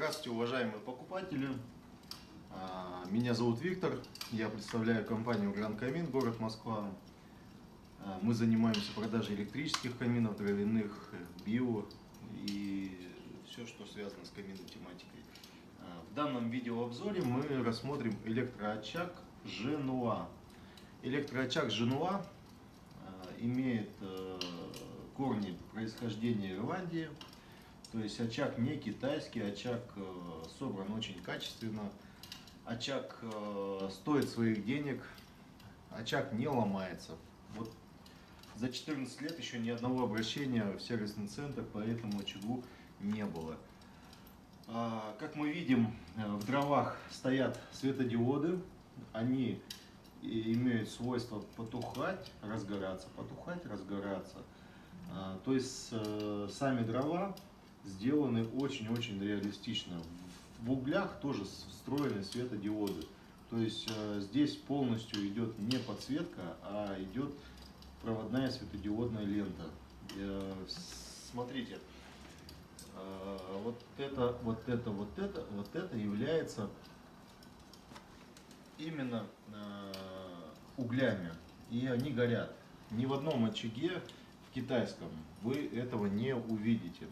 Здравствуйте, уважаемые покупатели. Меня зовут Виктор, я представляю компанию Гранд Камин, город Москва. Мы занимаемся продажей электрических каминов, дровяных, био и все, что связано с каминной тематикой. В данном видеообзоре мы рассмотрим электроочаг Женуа. Электроочаг Женуа имеет корни происхождения Ирландии. То есть очаг не китайский, очаг собран очень качественно, очаг стоит своих денег, очаг не ломается. Вот за 14 лет еще ни одного обращения в сервисный центр по этому очагу не было. Как мы видим, в дровах стоят светодиоды, они имеют свойство потухать, разгораться, потухать, разгораться. То есть сами дрова сделаны очень-очень реалистично. В углях тоже встроены светодиоды. То есть здесь полностью идет не подсветка, а идет проводная светодиодная лента. Смотрите, вот это является именно углями, и они горят. Ни в одном очаге в китайском вы этого не увидите.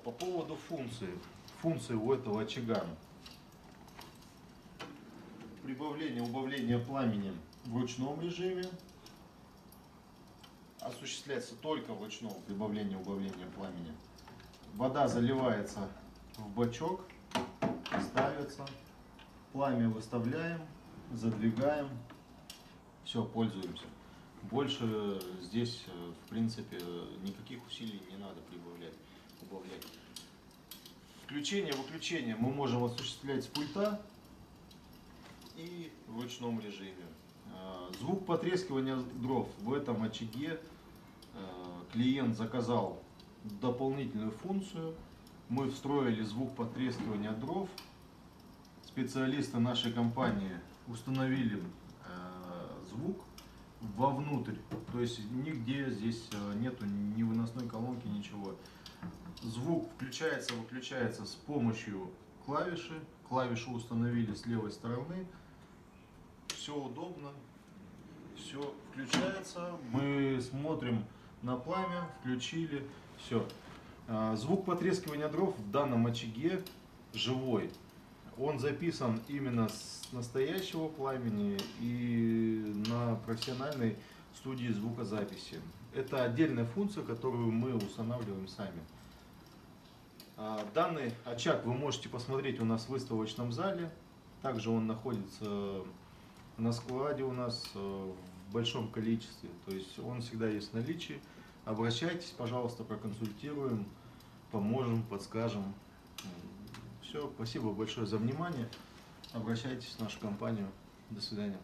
По поводу функции у этого очага: прибавление, убавление пламени в ручном режиме, осуществляется только в ручном прибавлении, убавления пламени. Вода заливается в бачок, ставится, пламя выставляем, задвигаем, все, пользуемся. Больше здесь, в принципе, никаких усилий не надо прибавлять, убавлять. Включение-выключение мы можем осуществлять с пульта и в ручном режиме. Звук потрескивания дров в этом очаге клиент заказал дополнительную функцию. Мы встроили звук потрескивания дров. Специалисты нашей компании установили звук вовнутрь, то есть нигде здесь нету ни выносной колонки, ничего. Звук включается, выключается с помощью клавиши. Клавишу установили с левой стороны. Все удобно, все включается. Мы смотрим на пламя, включили, все. Звук потрескивания дров в данном очаге живой. Он записан именно с настоящего пламени и на профессиональной студии звукозаписи. Это отдельная функция, которую мы устанавливаем сами. Данный очаг вы можете посмотреть у нас в выставочном зале. Также он находится на складе у нас в большом количестве. То есть он всегда есть в наличии. Обращайтесь, пожалуйста, проконсультируем, поможем, подскажем. Все, спасибо большое за внимание. Обращайтесь в нашу компанию. До свидания.